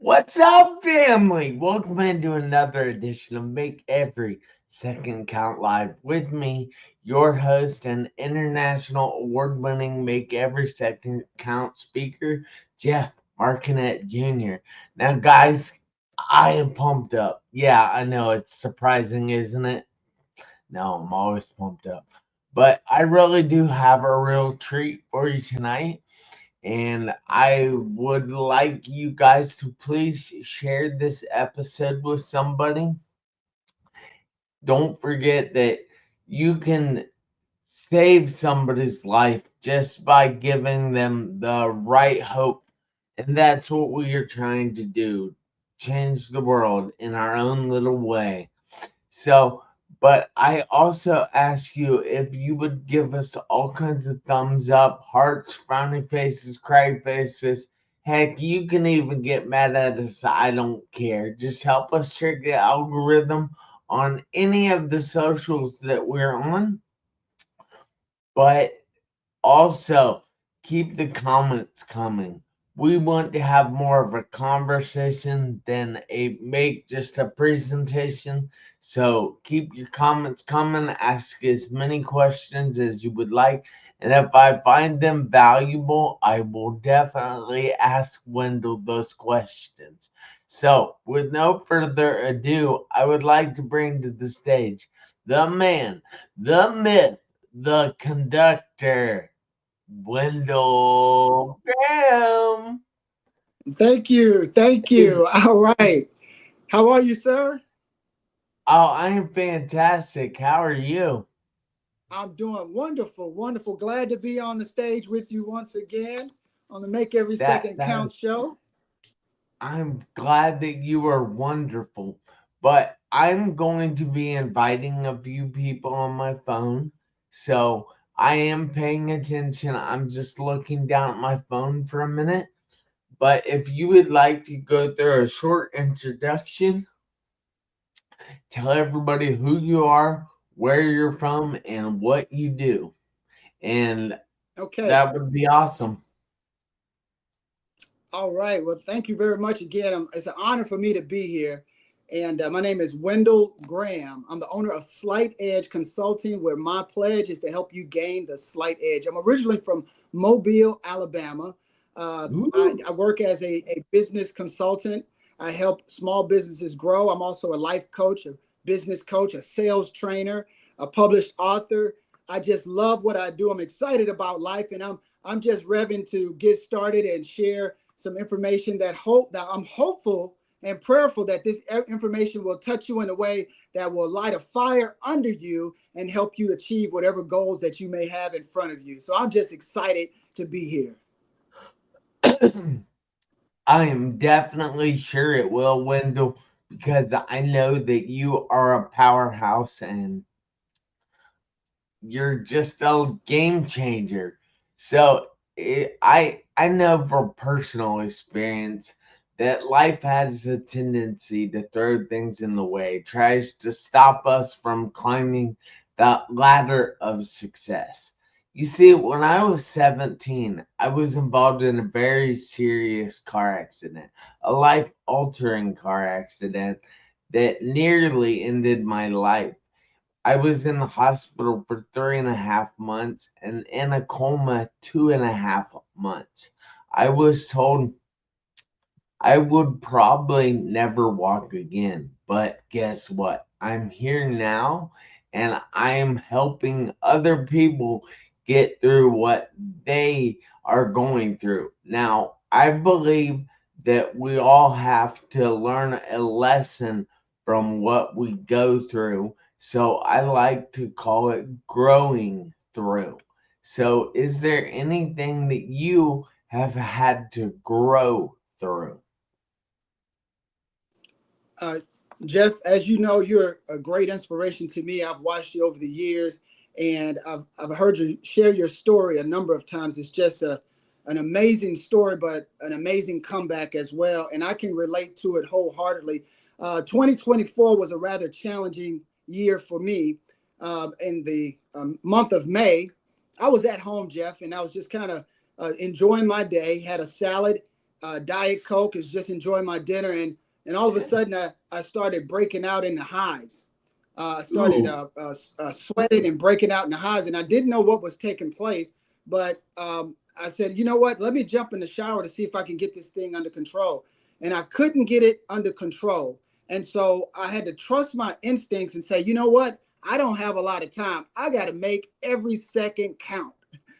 What's up, family? Welcome into another edition of Make Every Second Count Live with me, your host and international award winning Make Every Second Count speaker, Jeff Marconette Jr. Now, guys, I am pumped up. Yeah, I know it's surprising, isn't it? No, I'm always pumped up. But I really do have a real treat for you tonight. And I would like you guys to please share this episode with somebody. Don't forget that you can save somebody's life just by giving them the right hope. And that's what we are trying to do, change the world in our own little way. So, but I also ask you if you would give us all kinds of thumbs up, hearts, frowny faces, cry faces. Heck, you can even get mad at us. I don't care. Just help us check the algorithm on any of the socials that we're on. But also, keep the comments coming. We want to have more of a conversation than make just a presentation. So keep your comments coming. Ask as many questions as you would like. And if I find them valuable, I will definitely ask Wendell those questions. So, with no further ado, I would like to bring to the stage the man, the myth, the conductor, Wendell Graham. Thank you. Thank you. All right. How are you, sir? Oh, I am fantastic. How are you? I'm doing wonderful, wonderful. Glad to be on the stage with you once again on the Make Every That Second that Count show. I'm glad that you are wonderful. But I'm going to be inviting a few people on my phone. So I am paying attention. I'm just looking down at my phone for a minute. But if you would like to go through a short introduction, tell everybody who you are, where you're from, and what you do. And Okay. that would be awesome. All right. Well, thank you very much again. It's an honor for me to be here. And my name is Wendell Graham. I'm the owner of Slight Edge Consulting, where my pledge is to help you gain the slight edge. I'm originally from Mobile, Alabama. Ooh. I work as a business consultant. I help small businesses grow. I'm also a life coach, a business coach, a sales trainer, a published author. I just love what I do. I'm excited about life, and I'm just revving to get started and share some information that I'm hopeful and prayerful that this information will touch you in a way that will light a fire under you and help you achieve whatever goals that you may have in front of you. So I'm just excited to be here. I am definitely sure it will, Wendell, because I know that you are a powerhouse and you're just a game changer. So I know from personal experience that life has a tendency to throw things in the way, tries to stop us from climbing the ladder of success. You see, when I was 17, I was involved in a very serious car accident, a life altering car accident that nearly ended my life. I was in the hospital for 3.5 months and in a coma 2.5 months. I was told I would probably never walk again. But guess what? I'm here now and I am helping other people get through what they are going through. Now, I believe that we all have to learn a lesson from what we go through. So I like to call it growing through. So, is there anything that you have had to grow through? Uh, Jeff, as you know, you're a great inspiration to me. I've watched you over the years, and I've heard you share your story a number of times. It's just an amazing story, but an amazing comeback as well. And I can relate to it wholeheartedly. 2024 was a rather challenging year for me. In the month of May, I was at home, Jeff, and I was just kind of enjoying my day, had a salad Diet Coke, is just enjoying my dinner, and all of a sudden I started breaking out in the hives. I started Ooh. sweating and breaking out in the hives, and I didn't know what was taking place. But I said, you know what? Let me jump in the shower to see if I can get this thing under control. And I couldn't get it under control. And so I had to trust my instincts and say, you know what? I don't have a lot of time. I got to make every second count.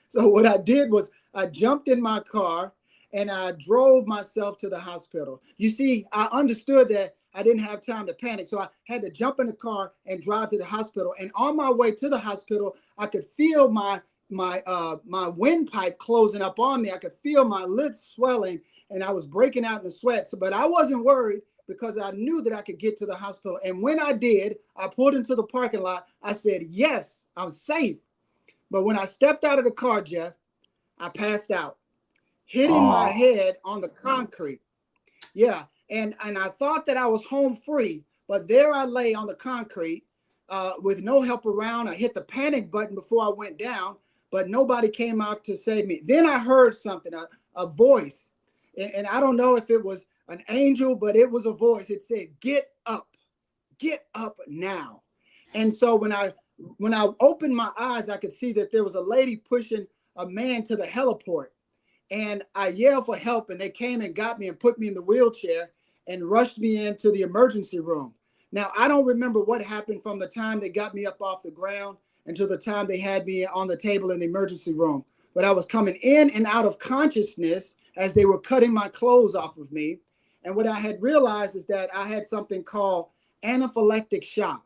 So what I did was I jumped in my car and I drove myself to the hospital. You see, I understood that I didn't have time to panic. So I had to jump in the car and drive to the hospital. And on my way to the hospital, I could feel my windpipe closing up on me. I could feel my lips swelling and I was breaking out in the sweat. So, but I wasn't worried because I knew that I could get to the hospital. And when I did, I pulled into the parking lot. I said, yes, I'm safe. But when I stepped out of the car, Jeff, I passed out, hitting my Oh, head on the concrete. Yeah. And I thought that I was home free, but there I lay on the concrete with no help around. I hit the panic button before I went down, but nobody came out to save me. Then I heard something, a voice. And I don't know if it was an angel, but it was a voice. It said, get up now. And so when I opened my eyes, I could see that there was a lady pushing a man to the heliport. And I yelled for help, and they came and got me and put me in the wheelchair and rushed me into the emergency room. Now, I don't remember what happened from the time they got me up off the ground until the time they had me on the table in the emergency room. But I was coming in and out of consciousness as they were cutting my clothes off of me. And what I had realized is that I had something called anaphylactic shock.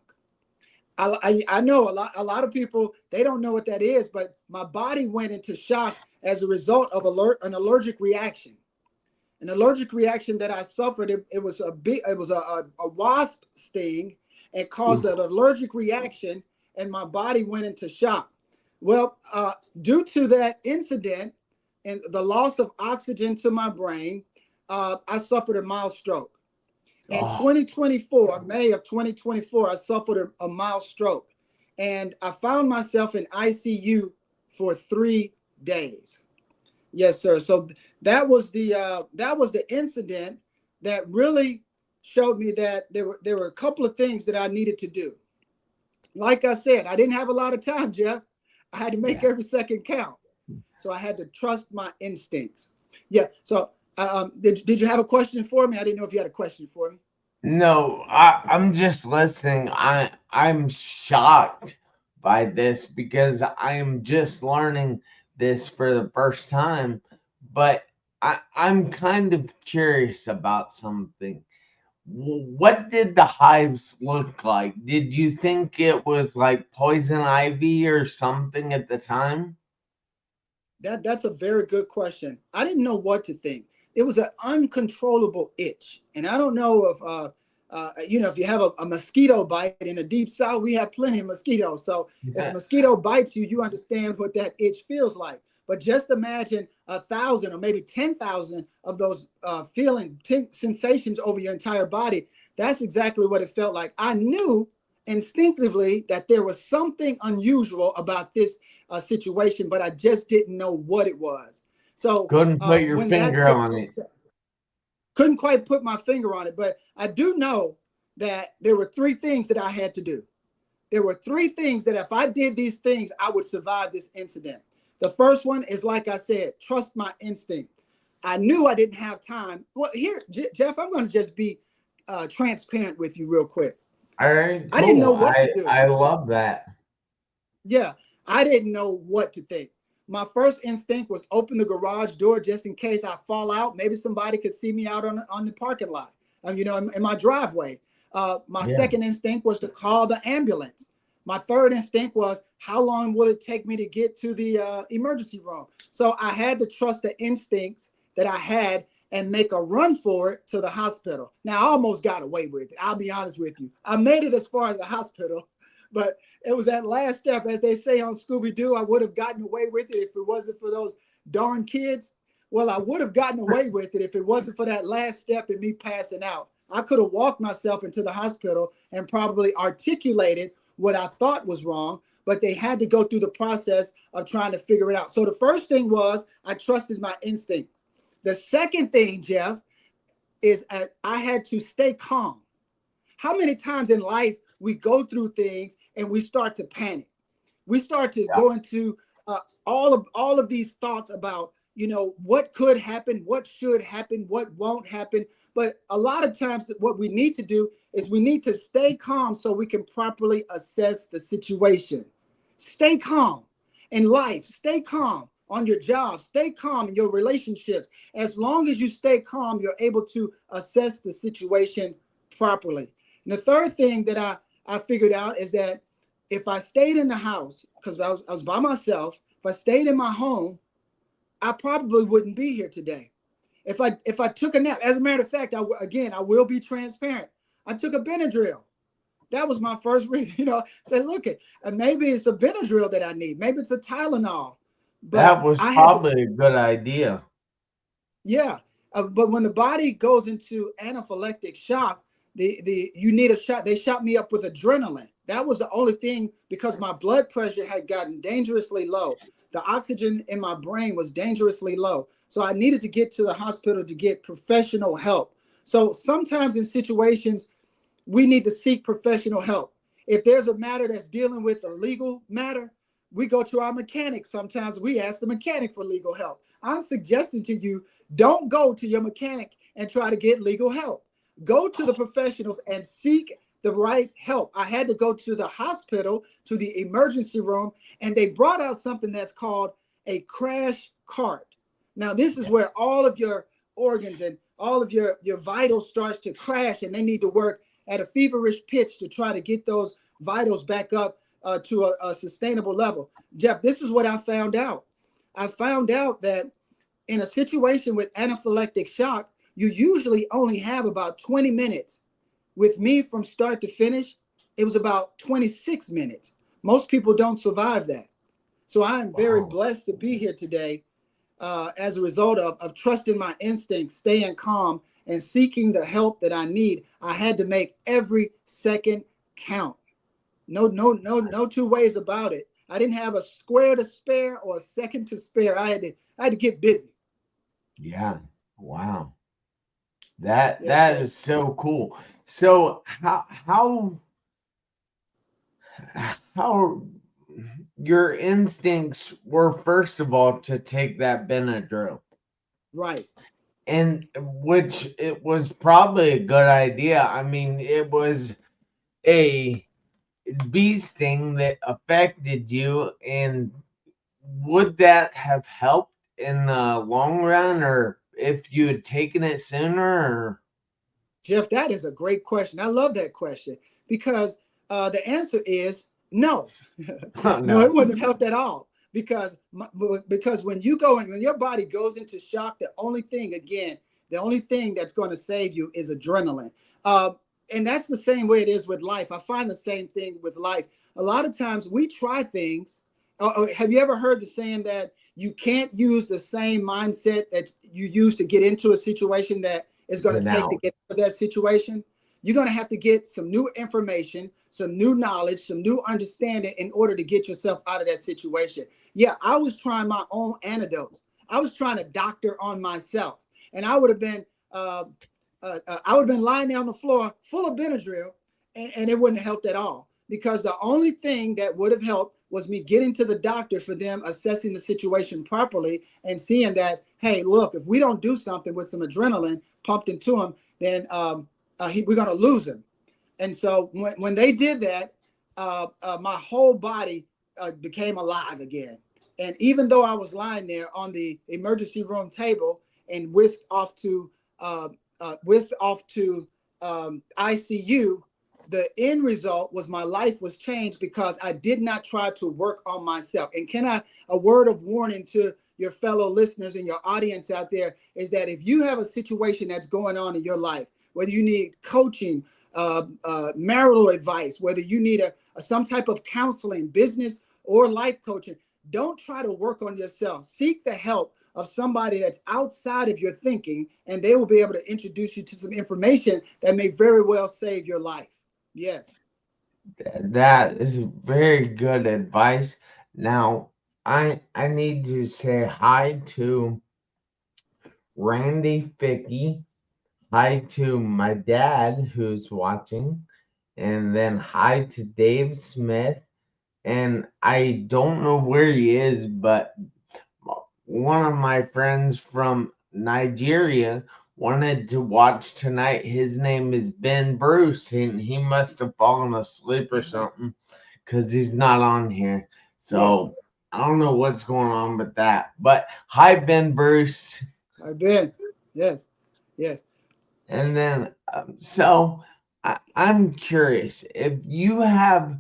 I know a lot of people, they don't know what that is, but my body went into shock as a result of an allergic reaction. An allergic reaction that I suffered. It was a wasp sting and caused an allergic reaction, and my body went into shock. Well, due to that incident and the loss of oxygen to my brain, I suffered a mild stroke. In oh, 2024, May of 2024, I suffered a mild stroke, and I found myself in ICU for 3 days. Yes, sir. So that was the incident that really showed me that there were a couple of things that I needed to do. Like I said, I didn't have a lot of time, Jeff. I had to make yeah. every second count. So I had to trust my instincts. Yeah. So did you have a question for me? I didn't know if you had a question for me. No, I'm just listening. I'm shocked by this because I am just learning this for the first time. But I'm kind of curious about something. What did the hives look like? Did you think it was like poison ivy or something at the time? That's a very good question. I didn't know what to think. It was an uncontrollable itch, and I don't know if if you have a mosquito bite in the deep south, we have plenty of mosquitoes. So if a mosquito bites you, you understand what that itch feels like. But just imagine 1,000 or maybe 10,000 of those sensations over your entire body. That's exactly what it felt like. I knew instinctively that there was something unusual about this situation, but I just didn't know what it was. So Couldn't put your when that finger took, on it. couldn't quite put my finger on it, but I do know that there were three things that I had to do. There were three things that if I did these things, I would survive this incident. The first one is, like I said, trust my instinct. I knew I didn't have time. Well, here, Jeff, I'm going to just be transparent with you real quick. All right, I didn't know cool. what to I do. I love that. Yeah, I didn't know what to think. My first instinct was open the garage door just in case I fall out. Maybe somebody could see me out on the parking lot, in my driveway. My Yeah. second instinct was to call the ambulance. My third instinct was, how long will it take me to get to the emergency room? So I had to trust the instincts that I had and make a run for it to the hospital. Now, I almost got away with it. I'll be honest with you. I made it as far as the hospital, but it was that last step, as they say on Scooby-Doo. I would have gotten away with it if it wasn't for those darn kids. Well, I would have gotten away with it if it wasn't for that last step and me passing out. I could have walked myself into the hospital and probably articulated what I thought was wrong, but they had to go through the process of trying to figure it out. So the first thing was I trusted my instinct. The second thing, Jeff, is I had to stay calm. How many times in life we go through things and we start to panic? We start to Yeah. go into all of these thoughts about, what could happen, what should happen, what won't happen. But a lot of times what we need to do is we need to stay calm so we can properly assess the situation. Stay calm in life, stay calm on your job, stay calm in your relationships. As long as you stay calm, you're able to assess the situation properly. And the third thing that I figured out is that if I stayed in the house, because I was by myself, if I stayed in my home, I probably wouldn't be here today. If I took a nap, as a matter of fact, I will be transparent. I took a Benadryl. That was my first reason, say, look at, maybe it's a Benadryl that I need. Maybe it's a Tylenol. But That was I had to, probably a good idea. yeah. But when the body goes into anaphylactic shock, you need a shot. They shot me up with adrenaline. That was the only thing, because my blood pressure had gotten dangerously low. The oxygen in my brain was dangerously low. So I needed to get to the hospital to get professional help. So sometimes in situations, we need to seek professional help. If there's a matter that's dealing with a legal matter, we go to our mechanic. Sometimes we ask the mechanic for legal help. I'm suggesting to you, don't go to your mechanic and try to get legal help. Go to the professionals and seek the right help. I had to go to the hospital, to the emergency room, and they brought out something that's called a crash cart. Now, this is where all of your organs and all of your vitals starts to crash, and they need to work at a feverish pitch to try to get those vitals back up to a sustainable level. Jeff, this is what I found out. I found out that in a situation with anaphylactic shock, you usually only have about 20 minutes. With me, from start to finish, it was about 26 minutes. Most people don't survive that. So I am very Wow. blessed to be here today as a result of trusting my instincts, staying calm, and seeking the help that I need. I had to make every second count. No two ways about it. I didn't have a square to spare or a second to spare. I had to get busy. Yeah. Wow. That Yes, that sir. is so cool. So how your instincts were first of all to take that Benadryl, Right. and which it was probably a good idea. I mean, it was a bee sting that affected you, and would that have helped in the long run, or if you had taken it sooner? Jeff, that is a great question. I love that question because the answer is no. Or No, it no? wouldn't have helped at all because when you go and when your body goes into shock, the only thing that's going to save you is adrenaline. Uh, and that's the same way it is with life. I find the same thing with life. A lot of times we try things. Have you ever heard the saying that you can't use the same mindset that you use to get into a situation that is going to Get take to out. get out of that situation? You're going to have to get some new information, some new knowledge, some new understanding in order to get yourself out of that situation. Yeah, I was trying my own antidotes. I was trying to doctor on myself, and I would have been lying there on the floor full of Benadryl, and it wouldn't have helped at all because the only thing that would have helped was me getting to the doctor for them assessing the situation properly and seeing that, hey, look, if we don't do something with some adrenaline pumped into him, then we're going to lose him. And so when they did that, my whole body became alive again. And even though I was lying there on the emergency room table and uh, whisked off to ICU, the end result was my life was changed because I did not try to work on myself. And a word of warning to your fellow listeners and your audience out there is that if you have a situation that's going on in your life, whether you need coaching, marital advice, whether you need some type of counseling, business or life coaching, don't try to work on yourself. Seek the help of somebody that's outside of your thinking, and they will be able to introduce you to some information that may very well save your life. Yes. That is very good advice. Now, I need to say hi to Randy Ficky. Hi to my dad who's watching. And then hi to Dave Smith. And I don't know where he is, but one of my friends from Nigeria wanted to watch tonight. His name is Ben Bruce, and he must have fallen asleep or something because he's not on here. Yes, So I don't know what's going on with that. But hi, Ben Bruce. I've been. Yes, yes. And then, I'm curious if you have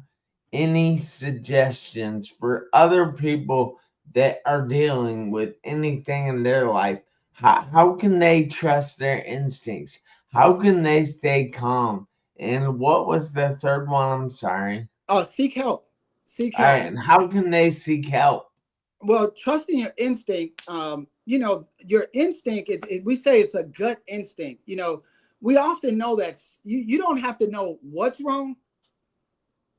any suggestions for other people that are dealing with anything in their life. How can they trust their instincts? How can they stay calm? And what was the third one? I'm sorry. Oh, seek help. Seek All right, help. and how can they seek help? Well, trusting your instinct, your instinct, we say it's a gut instinct. We often know that you don't have to know what's wrong,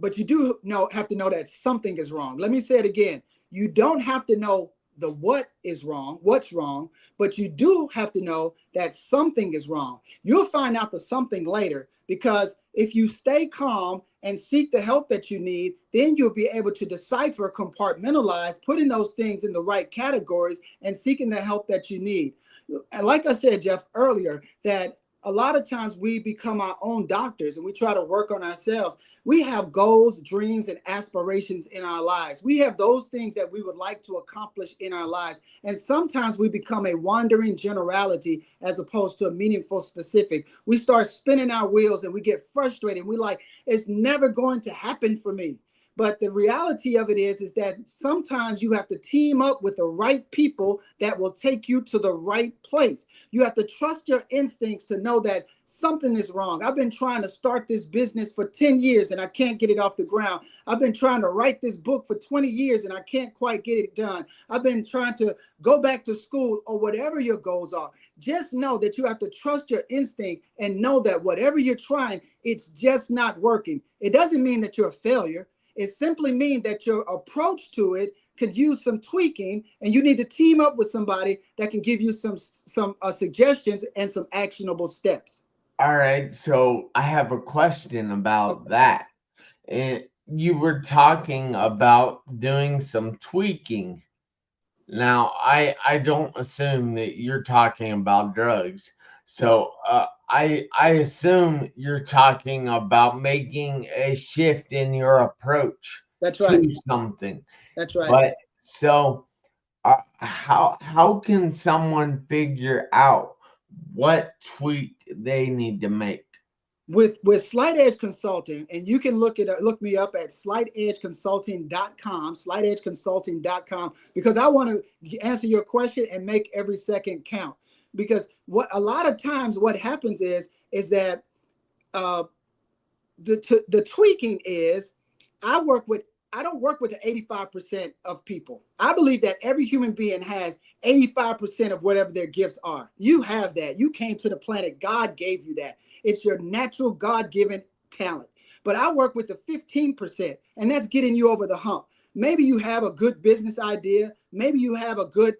but you do have to know that something is wrong. Let me say it again. You don't have to know the what is wrong, what's wrong, but you do have to know that something is wrong. You'll find out the something later, because if you stay calm and seek the help that you need, then you'll be able to decipher, compartmentalize, putting those things in the right categories and seeking the help that you need. And like I said, Jeff, earlier, that a lot of times we become our own doctors and we try to work on ourselves. We have goals, dreams, and aspirations in our lives. We have those things that we would like to accomplish in our lives. And sometimes we become a wandering generality as opposed to a meaningful specific. We start spinning our wheels and we get frustrated. We're like, it's never going to happen for me. But the reality of it is that sometimes you have to team up with the right people that will take you to the right place. You have to trust your instincts to know that something is wrong. I've been trying to start this business for 10 years and I can't get it off the ground. I've been trying to write this book for 20 years and I can't quite get it done. I've been trying to go back to school, or whatever your goals are. Just know that you have to trust your instinct and know that whatever you're trying, it's just not working. It doesn't mean that you're a failure. It simply means that your approach to it could use some tweaking, and you need to team up with somebody that can give you some suggestions and some actionable steps. All right, so I have a question about Okay. that. You were talking about doing some tweaking. Now, I don't assume that you're talking about drugs. No, So, I assume you're talking about making a shift in your approach that's right. to something. That's right. But so, how can someone figure out what tweak they need to make? With Slight Edge Consulting, and you can look me up at slightedgeconsulting.com, because I want to answer your question and make every second count. Because what a lot of times what happens is that uh, the tweaking is, I work with I don't work with the 85% of people. I believe that every human being has 85% of whatever their gifts are. You have that. You came to the planet. God gave you that. It's your natural God-given talent. But I work with the 15%, and that's getting you over the hump. Maybe you have a good business idea. Maybe you have a good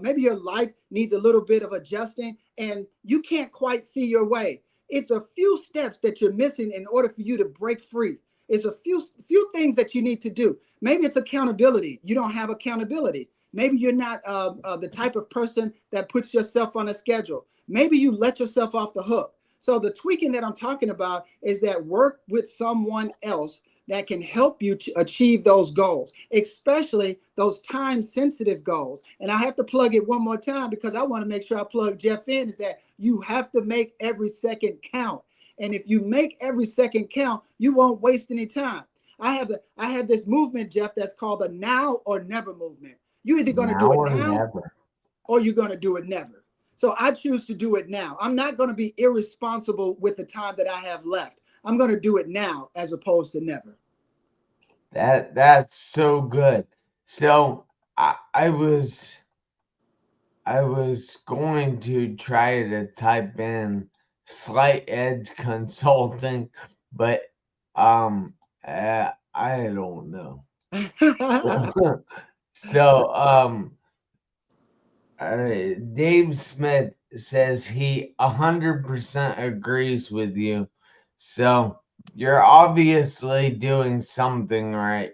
maybe your life needs a little bit of adjusting and you can't quite see your way. It's a few steps that you're missing in order for you to break free. It's a few things that you need to do. Maybe it's accountability. You don't have accountability. Maybe you're not the type of person that puts yourself on a schedule. Maybe you let yourself off the hook. So the tweaking that I'm talking about is that work with someone else that can help you to achieve those goals, especially those time sensitive goals. And I have to plug it one more time because I want to make sure I plug Jeff in, is that you have to make every second count. And if you make every second count, you won't waste any time. I have this movement, Jeff, that's called the now or never movement. You're either going to do Now it or now never. or you're going to do it never. So I choose to do it now. I'm not going to be irresponsible with the time that I have left. I'm going to do it now as opposed to never. That's so good. So I was going to try to type in Slight Edge Consulting, but I don't know. So Dave Smith says he 100% agrees with you. So you're obviously doing something right.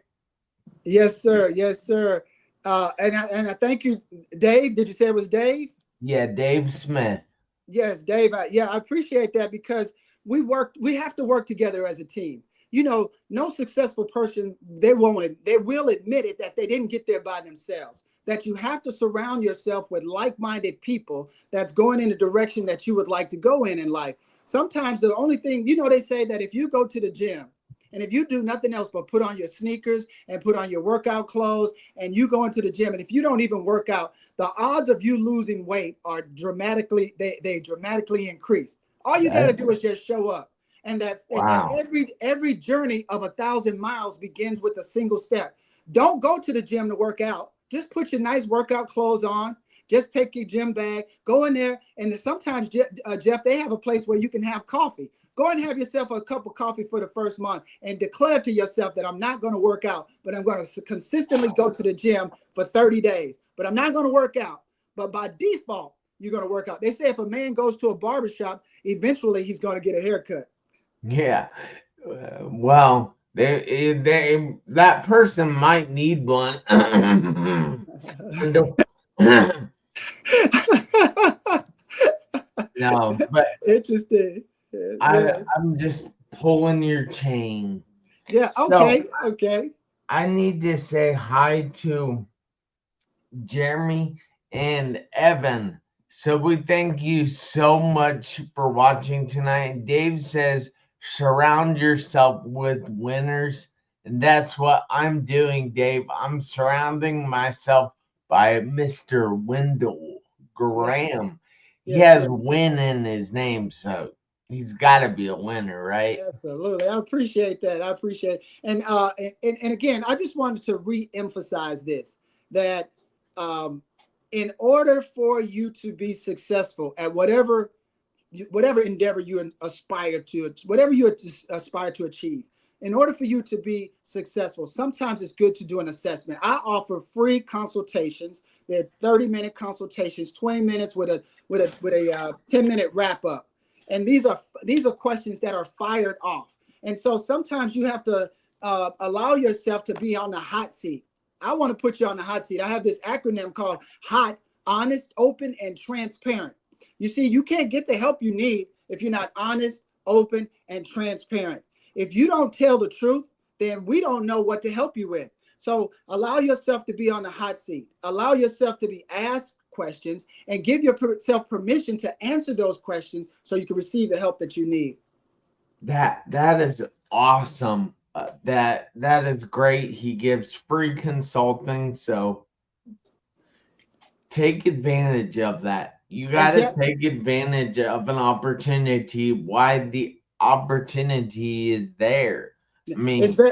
Yes, sir. Yes, sir. And I thank you, Dave. Did you say it was Dave? Yeah, Dave Smith. Yes, Dave. Yeah, I appreciate that because we have to work together as a team. You know, no successful person, they will admit it that they didn't get there by themselves. That you have to surround yourself with like-minded people that's going in the direction that you would like to go in life. Sometimes the only thing, they say that if you go to the gym and if you do nothing else but put on your sneakers and put on your workout clothes and you go into the gym, and if you don't even work out, the odds of you losing weight are they dramatically increase. All you got to That, do is just show up. And that wow. every journey of 1,000 miles begins with a single step. Don't go to the gym to work out. Just put your nice workout clothes on. Just take your gym bag, go in there, and sometimes Jeff, they have a place where you can have coffee. Go and have yourself a cup of coffee for the first month and declare to yourself that I'm not going to work out, but I'm going to consistently go to the gym for 30 days. But I'm not going to work out. But by default, you're going to work out. They say if a man goes to a barbershop, eventually he's going to get a haircut. Yeah. Well, that person might need one. Wendell. No, but Interesting. Yes. I'm just pulling your chain. Yeah. So Okay. Okay. I need to say hi to Jeremy and Evan. So we thank you so much for watching tonight. Dave says, surround yourself with winners. And that's what I'm doing, Dave. I'm surrounding myself by Mr. Wendell Yeah. Graham. He Yes, has sir. win in his name, so he's got to be a winner, right? Absolutely. I appreciate that. I appreciate it. And again, I just wanted to re-emphasize this that um, in order for you to be successful at whatever endeavor you aspire to, whatever you aspire to achieve, in order for you to be successful, sometimes it's good to do an assessment. I offer free consultations. They're 30-minute consultations, 20 minutes with a 10-minute wrap up. And these are questions that are fired off. And so sometimes you have to allow yourself to be on the hot seat. I want to put you on the hot seat. I have this acronym called HOT: honest, open, and transparent. You see, you can't get the help you need if you're not honest, open, and transparent. If you don't tell the truth, then we don't know what to help you with. So allow yourself to be on the hot seat. Allow yourself to be asked questions and give yourself permission to answer those questions so you can receive the help that you need. That is awesome. That is great. He gives free consulting, so take advantage of that. You And got to Jeff, take advantage of an opportunity while the opportunity is there. I it's mean, very,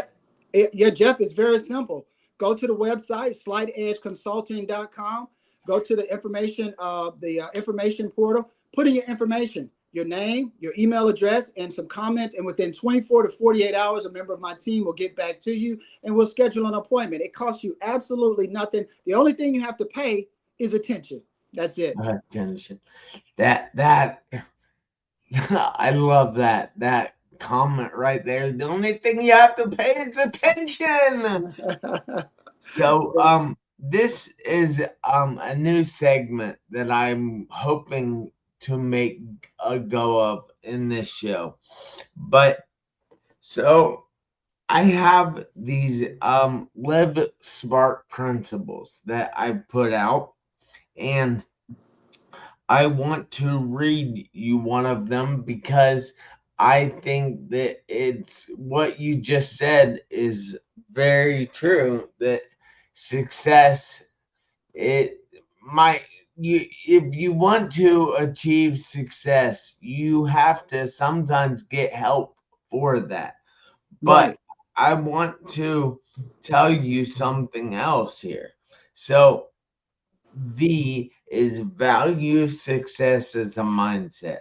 yeah, Jeff, it's very simple. Go to the website, slightedgeconsulting.com. Go to the information portal. Put in your information, your name, your email address, and some comments. And within 24 to 48 hours, a member of my team will get back to you and we'll schedule an appointment. It costs you absolutely nothing. The only thing you have to pay is attention. That's it. attention. That I love that comment right there. The only thing you have to pay is attention. So, Yes. this is a new segment that I'm hoping to make a go of in this show. But so I have these live smart principles that I put out, and I want to read you one of them because I think that it's what you just said is very true, that success, it might, you, if you want to achieve success, you have to sometimes get help for that. But Right. I want to tell you something else here. So V is value success as a mindset.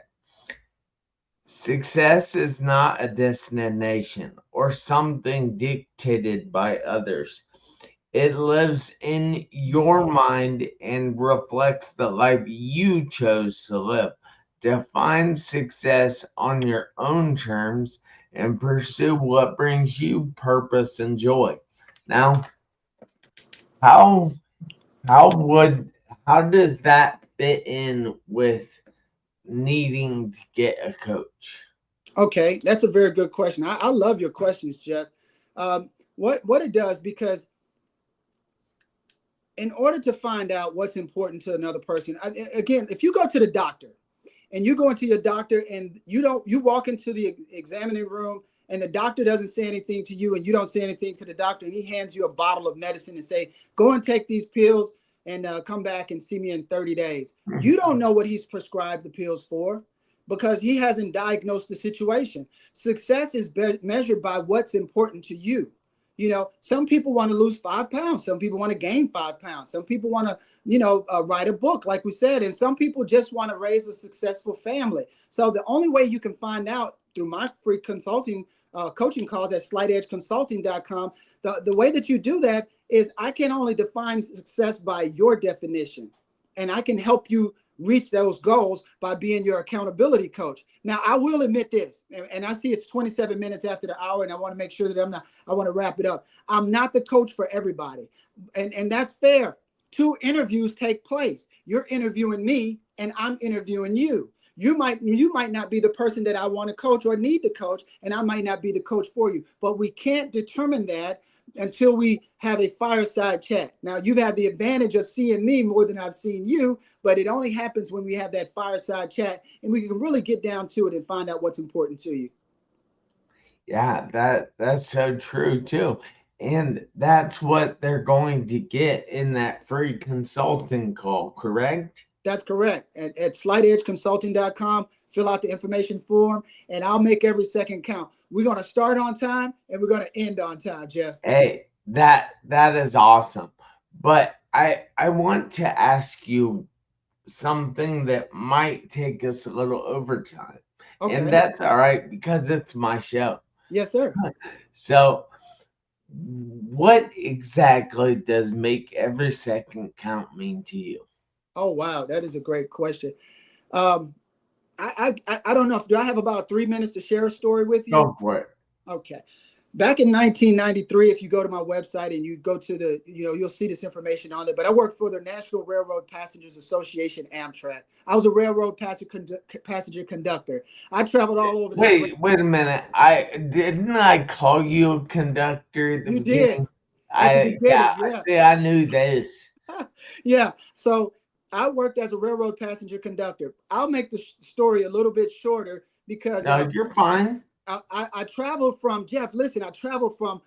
Success is not a destination or something dictated by others. It lives in your mind and reflects the life you chose to live. Define success on your own terms and pursue what brings you purpose and joy. Now, how how would how does that fit in with needing to get a coach? Okay, that's a very good question. I love your questions, Jeff. What it does, because in order to find out what's important to another person, again, if you go to the doctor and you go into your doctor and you walk into the examining room and the doctor doesn't say anything to you and you don't say anything to the doctor and he hands you a bottle of medicine and say, go and take these pills and come back and see me in 30 days. You don't know what he's prescribed the pills for because he hasn't diagnosed the situation. Success is measured by what's important to you. You know, some people want to lose 5 pounds. Some people want to gain 5 pounds. Some people want to, write a book, like we said. And some people just want to raise a successful family. So the only way you can find out through my free consulting coaching calls at slightedgeconsulting.com, the way that you do that is I can only define success by your definition. And I can help you reach those goals by being your accountability coach. Now, I will admit this, and I see it's 27 minutes after the hour, and I want to make sure that I want to wrap it up. I'm not the coach for everybody, and that's fair. 2 interviews take place. You're interviewing me, and I'm interviewing you. You might not be the person that I want to coach or need to coach, and I might not be the coach for you. But we can't determine that until we have a fireside chat. Now, you've had the advantage of seeing me more than I've seen you, but it only happens when we have that fireside chat and we can really get down to it and find out what's important to you. Yeah, that's so true too. And that's what they're going to get in that free consulting call, correct? That's correct. At slightedgeconsulting.com, fill out the information form, and I'll make every second count. We're going to start on time and we're going to end on time, Jeff. Hey, that is awesome. But I want to ask you something that might take us a little overtime. And Okay. that's all right because it's my show. Yes, sir. So, what exactly does make every second count mean to you? Oh, wow. That is a great question. Um, I don't know. Do I have about 3 minutes to share a story with you? Go for it. Okay. Back in 1993, if you go to my website and you go to you'll see this information on there. But I worked for the National Railroad Passengers Association, Amtrak. I was a railroad passenger conductor. I traveled all over this. Wait a minute. I call you a conductor at the You did beginning? at the Yeah, beginning, yeah. see, I knew this. Yeah. So I worked as a railroad passenger conductor. I'll make the story a little bit shorter because No, you're fine. I traveled from, Jeff, listen, I traveled from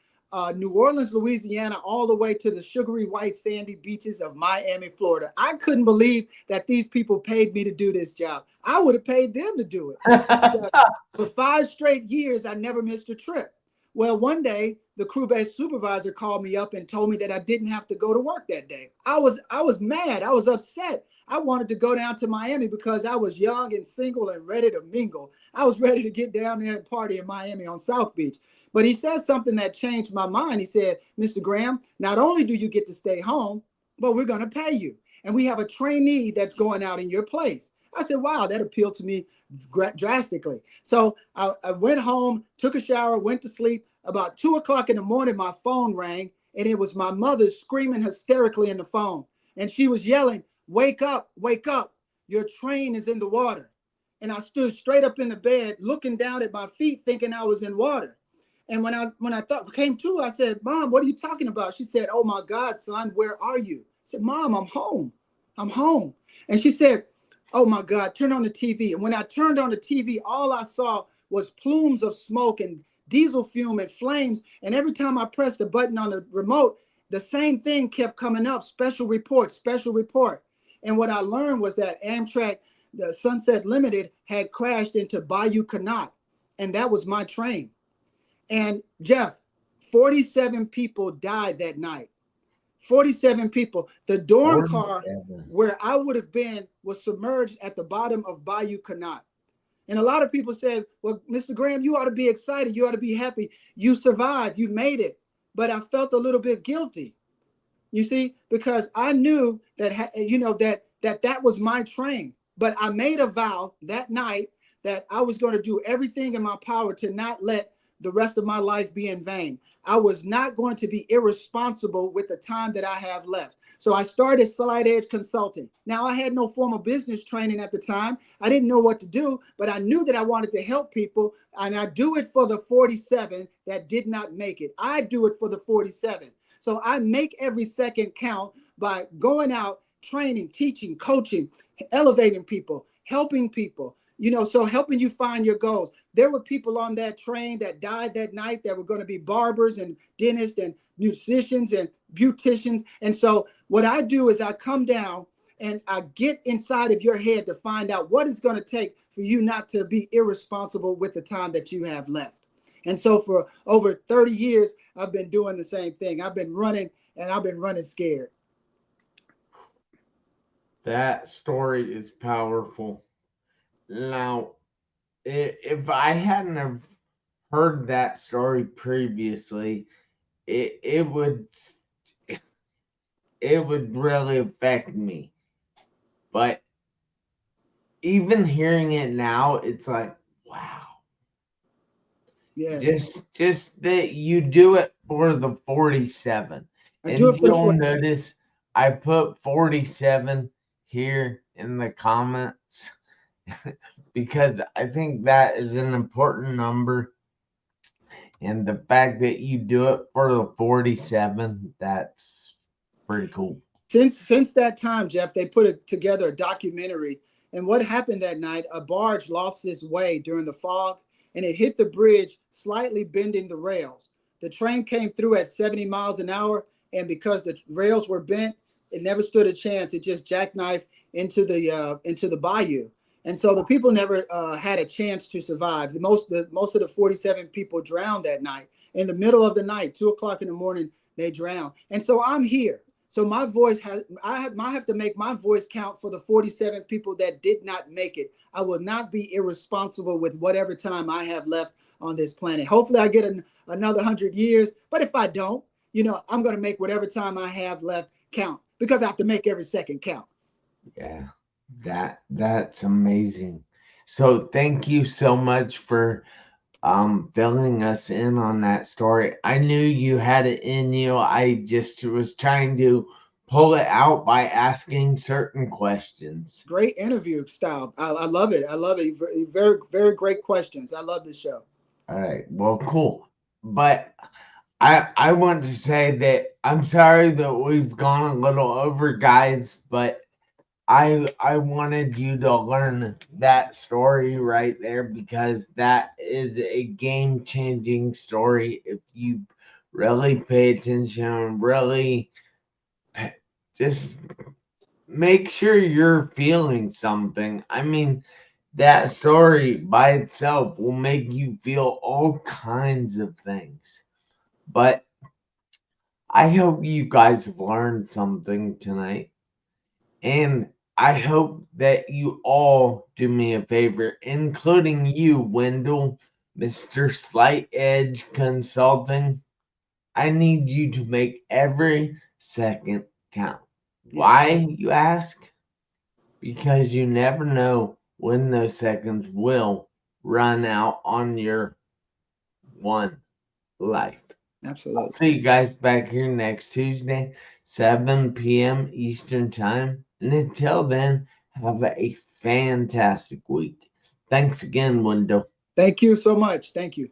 New Orleans, Louisiana, all the way to the sugary white sandy beaches of Miami, Florida. I couldn't believe that these people paid me to do this job. I would have paid them to do it. For 5 straight years, I never missed a trip. Well, one day, the crew-based supervisor called me up and told me that I didn't have to go to work that day. I was mad. I was upset. I wanted to go down to Miami because I was young and single and ready to mingle. I was ready to get down there and party in Miami on South Beach. But he said something that changed my mind. He said, Mr. Graham, not only do you get to stay home, but we're going to pay you. And we have a trainee that's going out in your place. I said, wow, that appealed to me drastically. So I went home, took a shower, went to sleep. About 2 o'clock in the morning, my phone rang, and it was my mother screaming hysterically in the phone. And she was yelling, wake up, your train is in the water. And I stood straight up in the bed, looking down at my feet, thinking I was in water. And when I came to, I said, Mom, what are you talking about? She said, oh my God, son, where are you? I said, Mom, I'm home. And she said, oh my God, turn on the TV. And when I turned on the TV, all I saw was plumes of smoke and diesel fume and flames. And every time I pressed the button on the remote, the same thing kept coming up, special report. And what I learned was that Amtrak, the Sunset Limited, had crashed into Bayou Canot. And that was my train. And Jeff, 47 people died that night. 47 people. The dorm car where I would have been was submerged at the bottom of Bayou Canot. And a lot of people said, well, Mr. Graham, you ought to be excited. You ought to be happy. You survived. You made it. But I felt a little bit guilty You see, because I knew that that was my train. But I made a vow that night that I was going to do everything in my power to not let the rest of my life be in vain. I was not going to be irresponsible with the time that I have left. So I started Slight Edge Consulting. Now, I had no formal business training at the time. I didn't know what to do, but I knew that I wanted to help people. And I do it for the 47 that did not make it. I do it for the 47. So I make every second count by going out, training, teaching, coaching, elevating people, helping people, so helping you find your goals. There were people on that train that died that night that were going to be barbers and dentists and musicians and beauticians. And so what I do is I come down and I get inside of your head to find out what it's going to take for you not to be irresponsible with the time that you have left. And so for over 30 years, I've been doing the same thing. I've been running, and I've been running scared. That story is powerful. Now, if I hadn't have heard that story previously, it would really affect me. But even hearing it now, it's like, wow. Yes. Just that you do it for the 47. I do And it for the you'll 40. notice I put 47 here in the comments because I think that is an important number. And the fact that you do it for the 47, that's pretty cool. Since that time, Jeff, they put together a documentary. And what happened that night? A barge lost its way during the fog, and it hit the bridge, slightly bending the rails. The train came through at 70 miles an hour, and because the rails were bent, it never stood a chance. It just jackknifed into the bayou. And so the people never had a chance to survive. Most of the 47 people drowned that night. In the middle of the night, 2 o'clock in the morning, they drowned. And so I'm here. So my voice I have to make my voice count for the 47 people that did not make it. I will not be irresponsible with whatever time I have left on this planet. Hopefully I get another 100 years. But if I don't, I'm going to make whatever time I have left count, because I have to make every second count. Yeah, that's amazing. So thank you so much for filling us in on that story. I knew you had it in you. I just was trying to pull it out by asking certain questions. Great interview style. I love it. I love it. Very, very great questions. I love this show. All right, well, cool. But I want to say that I'm sorry that we've gone a little over, guys, but I wanted you to learn that story right there because that is a game changing story. If you really pay attention and really just make sure you're feeling something. I mean, that story by itself will make you feel all kinds of things. But I hope you guys have learned something tonight. And I hope that you all do me a favor, including you, Wendell, Mr. Slight Edge Consulting. I need you to make every second count. Yes. Why, you ask? Because you never know when those seconds will run out on your one life. I'll Absolutely. see you guys back here next Tuesday, 7 p.m. Eastern Time. And until then, have a fantastic week. Thanks again, Wendell. Thank you so much. Thank you.